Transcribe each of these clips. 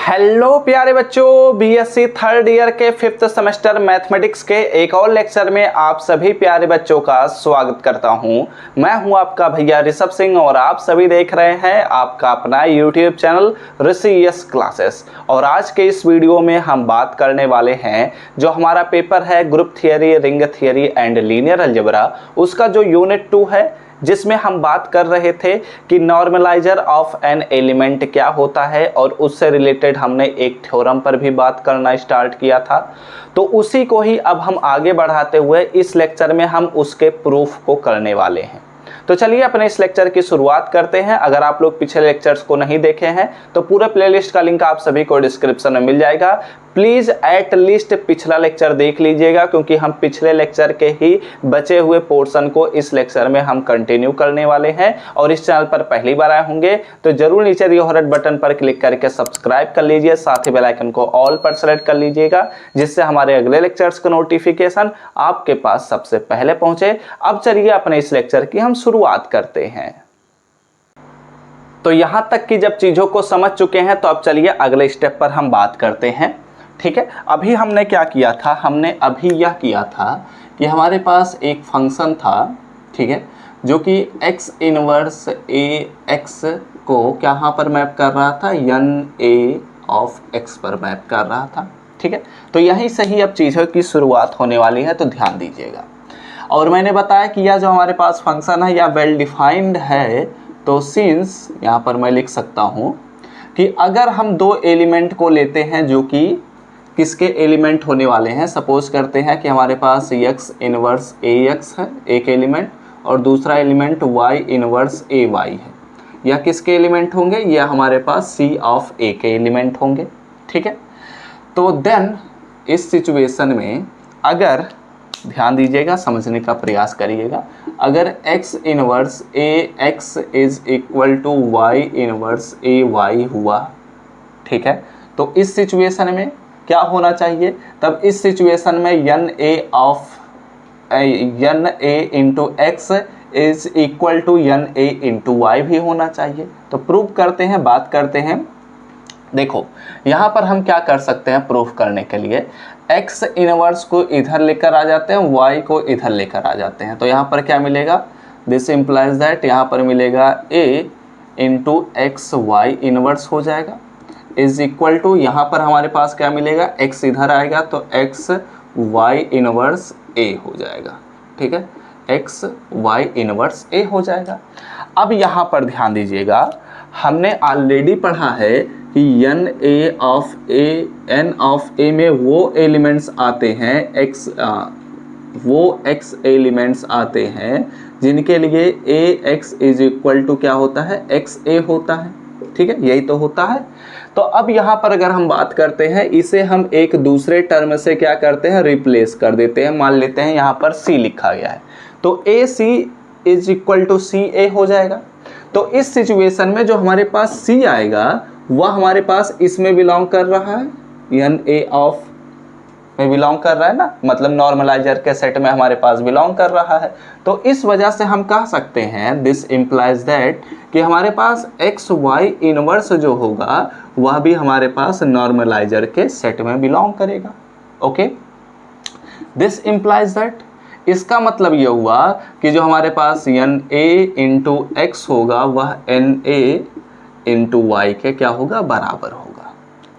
Hello प्यारे बच्चों, BSc third year के 5th सेमेस्टर मैथमेटिक्स के एक और लेक्चर में आप सभी प्यारे बच्चों का स्वागत करता हूं। मैं हूं आपका भैया ऋषभ सिंह और आप सभी देख रहे हैं आपका अपना यूट्यूब चैनल ऋषि यस क्लासेस। और आज के इस वीडियो में हम बात करने वाले हैं जो हमारा पेपर है group theory, ring theory and linear algebra, उसका जो यूनिट 2 है, जिसमें हम बात कर रहे थे कि नॉर्मलाइजर ऑफ एन एलिमेंट क्या होता है और उससे रिलेटेड हमने एक थ्योरम पर भी बात करना स्टार्ट किया था। तो उसी को ही अब हम आगे बढ़ाते हुए इस लेक्चर में हम उसके प्रूफ को करने वाले हैं। तो चलिए अपने इस लेक्चर की शुरुआत करते हैं। अगर आप लोग पिछले लेक्चर्स को नहीं देखे हैं तो पूरे प्लेलिस्ट का लिंक आप सभी को डिस्क्रिप्शन में मिल जाएगा। प्लीज़ एट लीस्ट पिछला लेक्चर देख लीजिएगा, क्योंकि हम पिछले लेक्चर के ही बचे हुए पोर्शन को इस लेक्चर में हम कंटिन्यू करने वाले हैं। और इस चैनल पर पहली बार आए होंगे तो जरूर नीचे दिए रेड बटन पर क्लिक करके सब्सक्राइब कर लीजिए, साथ ही बेल आइकन को ऑल पर सेलेक्ट कर लीजिएगा, जिससे हमारे अगले लेक्चर्स का नोटिफिकेशन आपके पास सबसे पहले पहुंचे। अब चलिए अपने इस लेक्चर की हम शुरुआत करते हैं। तो यहां तक कि जब चीजों को समझ चुके हैं तो अब चलिए अगले स्टेप पर हम बात करते हैं। ठीक है, अभी हमने क्या किया था, हमने अभी यह किया था कि हमारे पास एक फंक्शन था, ठीक है, जो कि x इनवर्स ए एक्स को कहाँ पर मैप कर रहा था, यन ए ऑफ x पर मैप कर रहा था। ठीक है, तो यहीं से ही अब चीज़ों की शुरुआत होने वाली है, तो ध्यान दीजिएगा। और मैंने बताया कि यह जो हमारे पास फंक्शन है यह वेल डिफाइंड है। तो सिंस यहाँ पर मैं लिख सकता हूँ कि अगर हम दो एलिमेंट को लेते हैं जो कि किसके एलिमेंट होने वाले हैं, सपोज करते हैं कि हमारे पास x इनवर्स ए एक्स है एक एलिमेंट और दूसरा element y inverse A Y है। यह किसके एलिमेंट होंगे, यह हमारे पास c ऑफ a के एलिमेंट होंगे। ठीक है, तो देन इस सिचुएशन में अगर ध्यान दीजिएगा, समझने का प्रयास करिएगा, अगर x inverse A X is equal to y inverse A Y हुआ, ठीक है, तो इस सिचुएशन में क्या होना चाहिए, तब इस सिचुएशन में N A into X is equal to N A into Y भी होना चाहिए। तो प्रूव करते हैं, बात करते हैं। देखो यहाँ पर हम क्या कर सकते हैं प्रूफ करने के लिए, x इनवर्स को इधर लेकर आ जाते हैं, y को इधर लेकर आ जाते हैं। तो यहाँ पर क्या मिलेगा, दिस इम्प्लाइज दैट यहाँ पर मिलेगा a into X Y inverse हो जाएगा इज इक्वल टू, यहाँ पर हमारे पास क्या मिलेगा, x इधर आएगा तो x y इनवर्स a हो जाएगा। ठीक है, x y इनवर्स a हो जाएगा। अब यहाँ पर ध्यान दीजिएगा, हमने ऑलरेडी पढ़ा है कि एन ऑफ ए में वो एलिमेंट्स आते हैं वो x एलिमेंट्स आते हैं जिनके लिए a x is equal to क्या होता है, x a होता है। ठीक है, यही तो होता है। तो अब यहाँ पर अगर हम बात करते हैं, इसे हम एक दूसरे टर्म से क्या करते हैं, रिप्लेस कर देते हैं। मान लेते हैं यहाँ पर c लिखा गया है, तो ए सी इज इक्वल टू सी ए हो जाएगा। तो इस सिचुएशन में जो हमारे पास c आएगा वह हमारे पास इसमें बिलोंग कर रहा है, यन ए ऑफ में बिलोंग कर रहा है ना, मतलब नॉर्मलाइजर के सेट में हमारे पास बिलोंग कर रहा है। तो इस वजह से हम कह सकते हैं, दिस इम्प्लाइज दैट, कि हमारे पास एक्स वाई इनवर्स जो होगा वह भी हमारे पास नॉर्मलाइजर के सेट में बिलोंग करेगा। ओके, दिस इम्प्लाइज दैट, इसका मतलब ये हुआ कि जो हमारे पास एन ए इंटू एक्स होगा वह एन ए इंटू वाई के क्या होगा, बराबर होगा।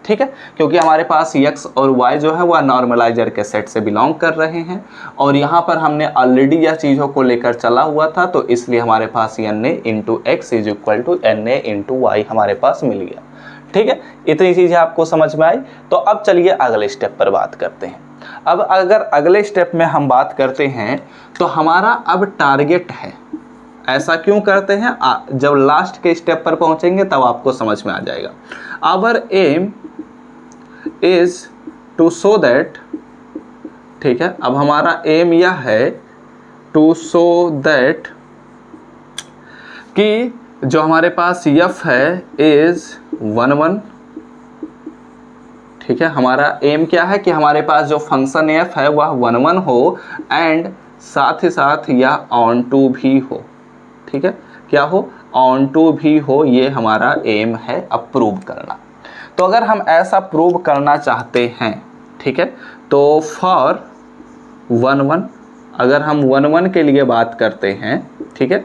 ठीक है, क्योंकि हमारे पास x और y जो है वह नॉर्मलाइजर के सेट से बिलोंग कर रहे हैं और यहाँ पर हमने ऑलरेडी यह चीज़ों को लेकर चला हुआ था, तो इसलिए हमारे पास N A into X is equal to N A into Y हमारे पास मिल गया। ठीक है, इतनी चीज़ें आपको समझ में आई। तो अब चलिए अगले स्टेप पर बात करते हैं। अब अगर अगले स्टेप में हम बात करते हैं तो हमारा अब टारगेट है, ऐसा क्यों करते हैं, जब लास्ट के स्टेप पर पहुंचेंगे तब आपको समझ में आ जाएगा। Our aim is to show that, ठीक है, अब हमारा एम यह है टू शो दैट कि जो हमारे पास एफ है इज 1 1। ठीक है, हमारा एम क्या है कि हमारे पास जो फंक्शन एफ है वह 1 1 हो एंड साथ ही साथ यह ऑन टू भी हो। ठीक है, क्या हो, ऑन टू भी हो, ये हमारा एम है अप्रूव करना। तो अगर हम ऐसा प्रूव करना चाहते हैं, ठीक है, तो फॉर 1 1, अगर हम 1 1 के लिए बात करते हैं, ठीक है,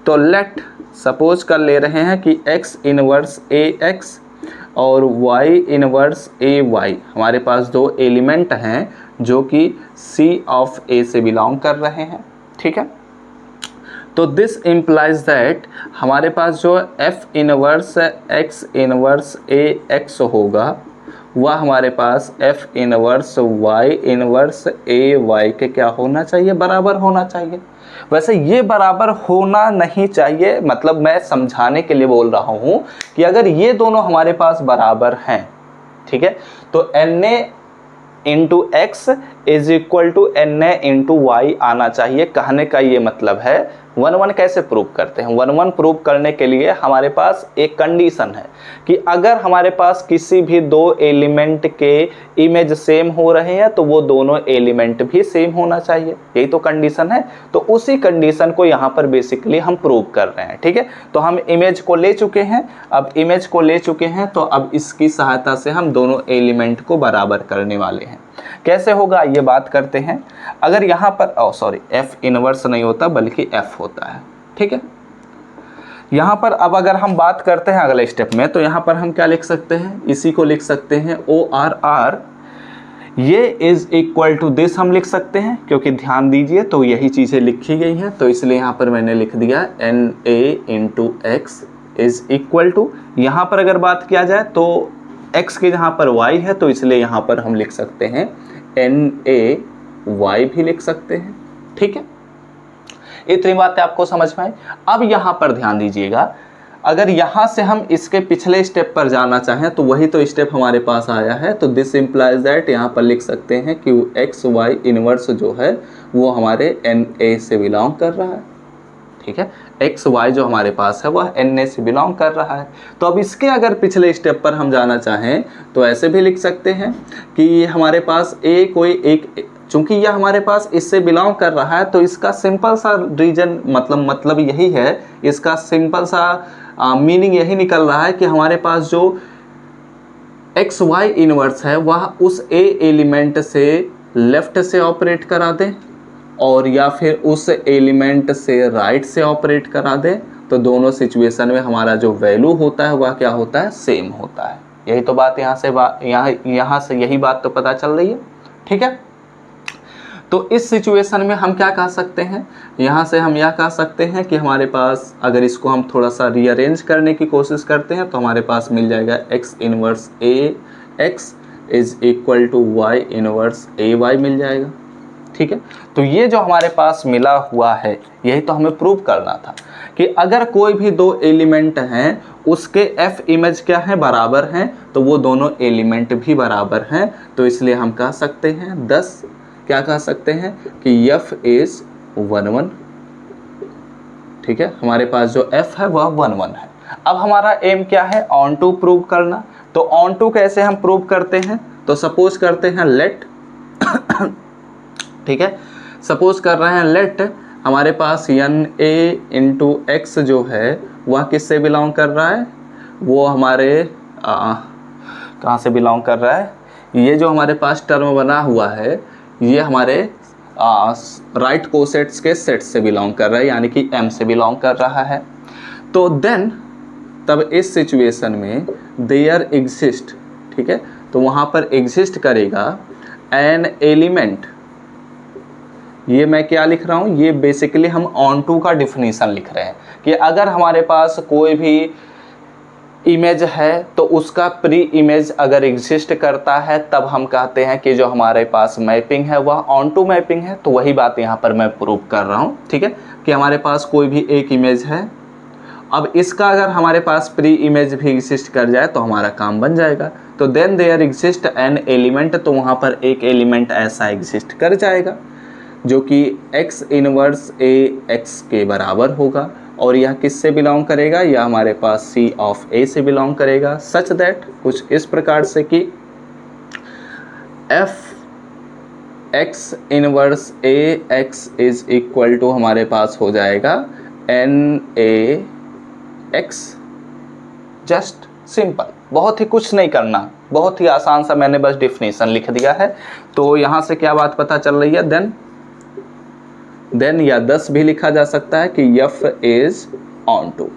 तो लेट सपोज कर ले रहे हैं कि x इनवर्स ax और y इनवर्स ay हमारे पास दो एलिमेंट हैं जो कि C ऑफ A से बिलोंग कर रहे हैं, ठीक है। तो दिस इम्प्लाइज दैट हमारे पास जो f inverse x inverse ax होगा वह हमारे पास f inverse y inverse ay के क्या होना चाहिए, बराबर होना चाहिए। वैसे ये बराबर होना नहीं चाहिए, मतलब मैं समझाने के लिए बोल रहा हूँ कि अगर ये दोनों हमारे पास बराबर हैं, ठीक है, तो Na into X is equal to Na into Y आना चाहिए। कहने का ये मतलब है 1 1 कैसे प्रूव करते हैं। 1 1 प्रूव करने के लिए हमारे पास एक कंडीशन है कि अगर हमारे पास किसी भी दो एलिमेंट के इमेज सेम हो रहे हैं तो वो दोनों एलिमेंट भी सेम होना चाहिए, यही तो कंडीशन है। तो उसी कंडीशन को यहाँ पर बेसिकली हम प्रूव कर रहे हैं, ठीक है। तो हम इमेज को ले चुके हैं, अब इमेज को ले चुके हैं तो अब इसकी सहायता से हम दोनों एलिमेंट को बराबर करने वाले हैं। कैसे होगा ये बात करते हैं। अगर यहाँ पर सॉरी f इनवर्स नहीं होता बल्कि f होता है, ठीक है। यहाँ पर अब अगर हम बात करते हैं अगले स्टेप में, तो यहाँ पर हम क्या लिख सकते हैं, इसी को लिख सकते हैं ORR, ये इज इक्वल टू दिस हम लिख सकते हैं, क्योंकि ध्यान दीजिए तो यही चीज़ें लिखी गई हैं, तो इसलिए यहाँ पर मैंने लिख दिया NA into X is equal to, यहाँ पर अगर बात किया जाए तो x के जहाँ पर y है तो इसलिए यहाँ पर हम लिख सकते हैं NA y भी लिख सकते हैं, ठीक है। इतनी बातें आपको समझ में आई। अब यहाँ पर ध्यान दीजिएगा, अगर यहाँ से हम इसके पिछले स्टेप पर जाना चाहें तो वही तो स्टेप हमारे पास आया है, तो दिस इम्प्लाइज दैट यहाँ पर लिख सकते हैं कि एक्स वाई इनवर्स जो है वो हमारे NA से बिलोंग कर रहा है, ठीक है। एक्स वाई जो हमारे पास है वह NA से बिलोंग कर रहा है। तो अब इसके अगर पिछले स्टेप पर हम जाना चाहें तो ऐसे भी लिख सकते हैं कि हमारे पास कोई एक, चूंकि यह हमारे पास इससे बिलोंग कर रहा है तो इसका सिंपल सा रीजन मतलब यही है, इसका सिंपल सा मीनिंग यही निकल रहा है कि हमारे पास जो एक्स वाई इनवर्स है वह उस A एलिमेंट से लेफ्ट से ऑपरेट करा दें और या फिर उस एलिमेंट से राइट से ऑपरेट करा दें, तो दोनों सिचुएशन में हमारा जो वैल्यू होता है वह क्या होता है, सेम होता है। यही तो बात यहाँ से यही बात तो पता चल रही है, ठीक है। तो इस सिचुएशन में हम क्या कह सकते हैं, यहाँ से हम यह कह सकते हैं कि हमारे पास अगर इसको हम थोड़ा सा रीअरेंज करने की कोशिश करते हैं तो हमारे पास मिल जाएगा x inverse AX is equal to y inverse AY मिल जाएगा, ठीक है। तो ये जो हमारे पास मिला हुआ है यही तो हमें प्रूव करना था कि अगर कोई भी दो एलिमेंट हैं उसके f इमेज क्या है, बराबर हैं, तो वो दोनों एलिमेंट भी बराबर हैं। तो इसलिए हम कह सकते हैं 10 क्या कह सकते हैं कि f इज 1 1, ठीक है। हमारे पास जो f है वह 1 1 है। अब हमारा एम क्या है, ऑन टू प्रूव करना। तो ऑन टू कैसे हम प्रूव करते हैं, तो सपोज करते हैं लेट ठीक है, सपोज कर रहे हैं लेट हमारे पास NA इंटू एक्स जो है वह किससे बिलोंग कर रहा है, वो हमारे कहाँ से बिलोंग कर रहा है, ये जो हमारे पास टर्म बना हुआ है ये हमारे राइट कोसेट्स के सेट से बिलोंग कर रहा है, यानी कि M से बिलोंग कर रहा है। तो देन तब इस सिचुएशन में देयर एग्जिस्ट, ठीक है, तो वहाँ पर एग्जिस्ट करेगा एन एलिमेंट, ये मैं क्या लिख रहा हूँ, ये बेसिकली हम ऑन टू का डिफिनीशन लिख रहे हैं कि अगर हमारे पास कोई भी इमेज है तो उसका प्री इमेज अगर एग्जिस्ट करता है तब हम कहते हैं कि जो हमारे पास मैपिंग है वह ऑन टू मैपिंग है। तो वही बात यहाँ पर मैं प्रूव कर रहा हूँ, ठीक है, कि हमारे पास कोई भी एक इमेज है, अब इसका अगर हमारे पास प्री इमेज भी एग्जिस्ट कर जाए तो हमारा काम बन जाएगा। तो then there exist an element, तो वहाँ पर एक एलिमेंट ऐसा एग्जिस्ट कर जाएगा जो कि x इनवर्स AX के बराबर होगा, और यह किससे बिलोंग करेगा, यह हमारे पास C ऑफ A से बिलोंग करेगा, सच दैट कुछ इस प्रकार से कि f x inverse AX is equal to हमारे पास हो जाएगा NA x, जस्ट सिंपल। बहुत ही कुछ नहीं करना, बहुत ही आसान सा मैंने बस डिफिनेशन लिख दिया है। तो यहाँ से क्या बात पता चल रही है, देन या 10 भी लिखा जा सकता है कि F इज ऑन टू।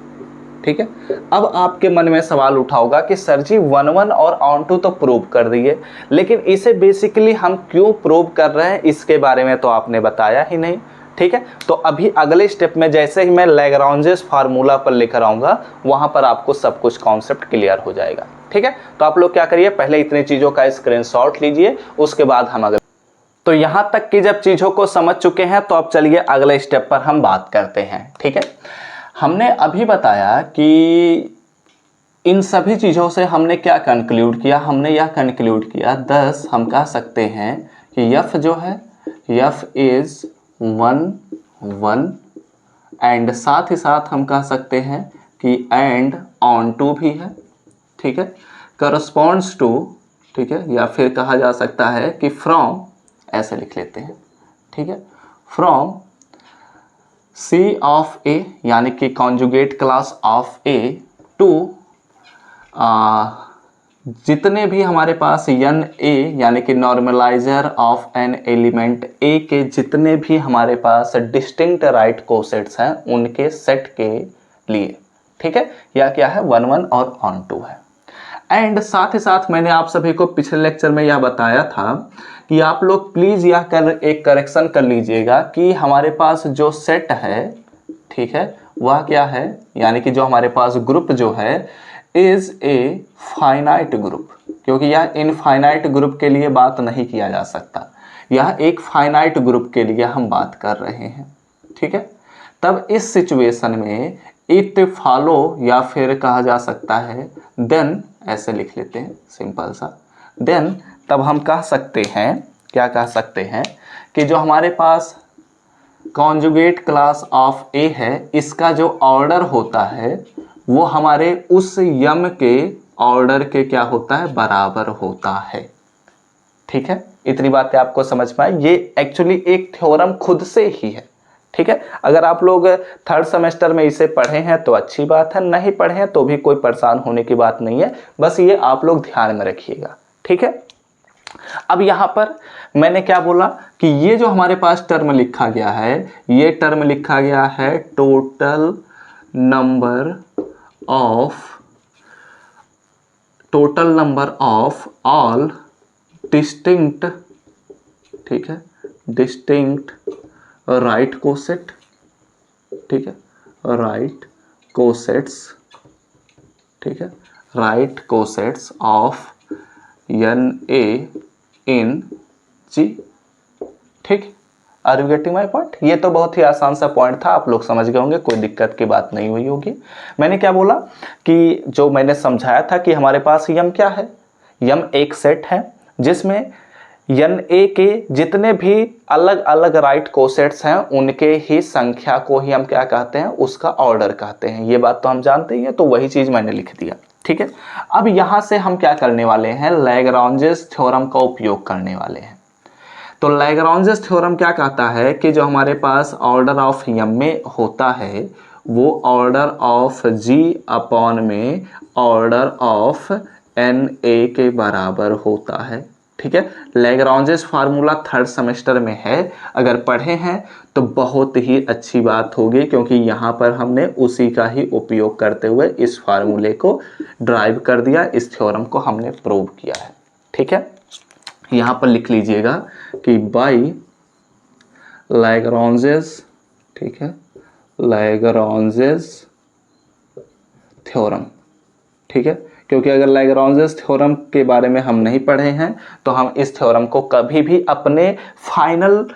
ठीक है, अब आपके मन में सवाल उठा होगा कि सर जी 1 और ऑन टू तो प्रूव कर दिए, लेकिन इसे बेसिकली हम क्यों प्रूव कर रहे हैं इसके बारे में तो आपने बताया ही नहीं। ठीक है, तो अभी अगले स्टेप में जैसे ही मैं लैग्रांजेस फार्मूला पर लेकर आऊंगा वहां पर आपको सब कुछ कॉन्सेप्ट क्लियर हो जाएगा। ठीक है, तो आप लोग क्या करिए, पहले इतनी चीजों का स्क्रीनशॉट लीजिए, उसके बाद हम अगले। तो यहां तक कि जब चीजों को समझ चुके हैं तो अब चलिए अगले स्टेप पर हम बात करते हैं। ठीक है, हमने अभी बताया कि इन सभी चीज़ों से हमने क्या कंक्लूड किया, हमने यह कंक्लूड किया 10 हम कह सकते हैं कि F जो है F इज 1 एंड साथ ही साथ हम कह सकते हैं कि एंड ऑन टू भी है। ठीक है, करस्पॉन्ड्स टू, ठीक है, या फिर कहा जा सकता है कि फ्रॉम, ऐसे लिख लेते हैं। ठीक है, फ्रॉम C ऑफ A यानी कि conjugate class of A to जितने भी हमारे पास एन ए यानी कि normaliser of an element A के जितने भी हमारे पास डिस्टिंक्ट राइट कोसेट्स हैं उनके सेट के लिए। ठीक है, या क्या है 1 और ऑन टू है। एंड साथ ही साथ मैंने आप सभी को पिछले लेक्चर में यह बताया था कि आप लोग प्लीज यह एक करेक्शन कर लीजिएगा कि हमारे पास जो सेट है, ठीक है, वह क्या है, यानी कि जो हमारे पास ग्रुप जो है इज ए फाइनाइट ग्रुप, क्योंकि यह इनफाइनाइट ग्रुप के लिए बात नहीं किया जा सकता, यह एक फाइनाइट ग्रुप के लिए हम बात कर रहे हैं। ठीक है, तब इस सिचुएशन में इट फॉलो या फिर कहा जा सकता है देन, ऐसे लिख लेते हैं सिंपल सा देन, तब हम कह सकते हैं, क्या कह सकते हैं कि जो हमारे पास कॉन्जुगेट क्लास ऑफ ए है इसका जो ऑर्डर होता है वो हमारे उस यम के ऑर्डर के क्या होता है, बराबर होता है। ठीक है, इतनी बातें आपको समझ में आई। ये एक्चुअली एक थ्योरम खुद से ही है। ठीक है, अगर आप लोग 3rd सेमेस्टर में इसे पढ़े हैं तो अच्छी बात है, नहीं पढ़े हैं तो भी कोई परेशान होने की बात नहीं है, बस ये आप लोग ध्यान में रखिएगा। ठीक है, अब यहां पर मैंने क्या बोला कि ये जो हमारे पास टर्म लिखा गया है, ये टर्म लिखा गया है total number of all distinct, ठीक है, डिस्टिंक्ट राइट कोसेट, ठीक है, राइट कोसेट्स, ठीक है, right cosets of N A in G. ठीक, are you getting my point? ये तो बहुत ही आसान सा पॉइंट था, आप लोग समझ गए होंगे, कोई दिक्कत की बात नहीं हुई होगी। मैंने क्या बोला कि जो मैंने समझाया था कि हमारे पास यम क्या है, यम एक सेट है जिसमें एन ए के जितने भी अलग अलग राइट कोसेट्स हैं उनके ही संख्या को ही हम क्या कहते हैं, उसका ऑर्डर कहते हैं। ये बात तो हम जानते ही हैं, तो वही चीज मैंने लिख दिया। ठीक है, अब यहां से हम क्या करने वाले हैं, लैग्रांजेस थ्योरम का उपयोग करने वाले हैं। तो लैग्रांजेस थ्योरम क्या कहता है कि जो हमारे पास ऑर्डर ऑफ एम में होता है वो ऑर्डर ऑफ जी अपॉन में ऑर्डर ऑफ एन ए के बराबर होता है। ठीक है, लैग्रांजेस फार्मूला 3rd सेमेस्टर में है, अगर पढ़े हैं तो बहुत ही अच्छी बात होगी, क्योंकि यहाँ पर हमने उसी का ही उपयोग करते हुए इस फार्मूले को ड्राइव कर दिया, इस थ्योरम को हमने प्रूव किया है। ठीक है, यहाँ पर लिख लीजिएगा कि बाई लैग्रांजेस, ठीक है, लैग्रांजेस थ्योरम। ठीक है, क्योंकि अगर लैग्रांजेस थ्योरम के बारे में हम नहीं पढ़े हैं तो हम इस थ्योरम को कभी भी अपने फाइनल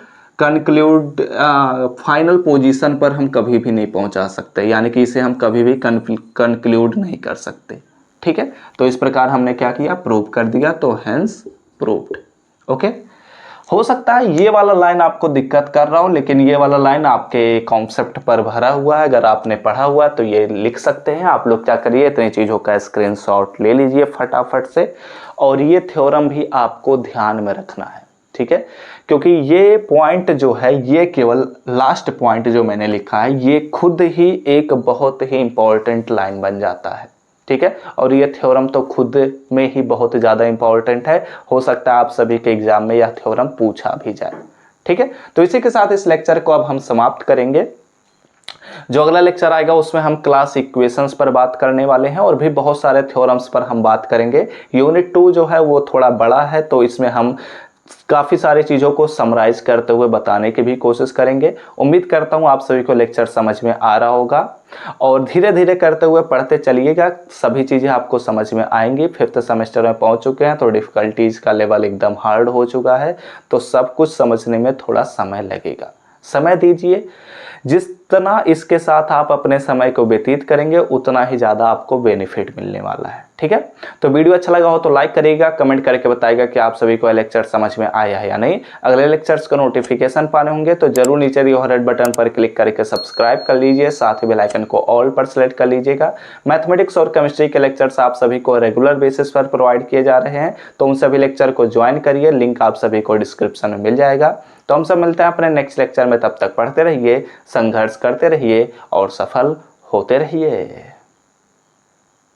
पोजीशन पर हम कभी भी नहीं पहुंचा सकते, यानी कि इसे हम कभी भी कंक्लूड नहीं कर सकते। ठीक है, तो इस प्रकार हमने क्या किया, प्रूव कर दिया, तो हेंस प्रूव्ड। ओके, हो सकता है ये वाला लाइन आपको दिक्कत कर रहा हो, लेकिन ये वाला लाइन आपके कॉन्सेप्ट पर भरा हुआ है, अगर आपने पढ़ा हुआ है तो ये लिख सकते हैं। आप लोग क्या करिए, इतनी चीज़ों का स्क्रीनशॉट ले लीजिए फटाफट से, और ये थ्योरम भी आपको ध्यान में रखना है। ठीक है, क्योंकि ये पॉइंट जो है, ये केवल लास्ट पॉइंट जो मैंने लिखा है, ये खुद ही एक बहुत ही इंपॉर्टेंट लाइन बन जाता है। ठीक है। और ये थ्योरम तो खुद में ही बहुत ज़्यादा इंपॉर्टेंट है, हो सकता है आप सभी के एग्जाम में यह थ्योरम पूछा भी जाए, ठीक है। तो इसी के साथ इस लेक्चर को अब हम समाप्त करेंगे। जो अगला लेक्चर आएगा उसमें हम क्लास इक्वेशंस पर बात करने वाले हैं और भी बहुत सारे थ्योरम्स पर हम बात करेंगे। यूनिट 2 जो है वो थोड़ा बड़ा है, तो इसमें हम काफ़ी सारी चीज़ों को समराइज करते हुए बताने की भी कोशिश करेंगे। उम्मीद करता हूँ आप सभी को लेक्चर समझ में आ रहा होगा और धीरे धीरे करते हुए पढ़ते चलिएगा, सभी चीज़ें आपको समझ में आएंगी। 5th सेमेस्टर में पहुँच चुके हैं तो डिफ़िकल्टीज़ का लेवल एकदम हार्ड हो चुका है, तो सब कुछ समझने में थोड़ा समय लगेगा। समय दीजिए, जितना इसके साथ आप अपने समय को व्यतीत करेंगे उतना ही ज़्यादा आपको बेनिफिट मिलने वाला है, ठीक है। तो वीडियो अच्छा लगा हो तो लाइक करिएगा, कमेंट करके बताइएगा कि आप सभी को लेक्चर समझ में आया है या नहीं। अगले लेक्चर्स का नोटिफिकेशन पाने होंगे तो जरूर नीचे दिए हुए रेड बटन पर क्लिक करके सब्सक्राइब कर लीजिए, साथ ही बेल आइकन को ऑल पर सेलेक्ट कर लीजिएगा। मैथमेटिक्स और केमिस्ट्री के लेक्चर्स आप सभी को रेगुलर बेसिस पर प्रोवाइड किए जा रहे हैं, तो उन सभी लेक्चर को ज्वाइन करिए, लिंक आप सभी को डिस्क्रिप्शन में मिल जाएगा। तो हम सब मिलते हैं अपने नेक्स्ट लेक्चर में, तब तक पढ़ते रहिए, संघर्ष करते रहिए और सफल होते रहिए।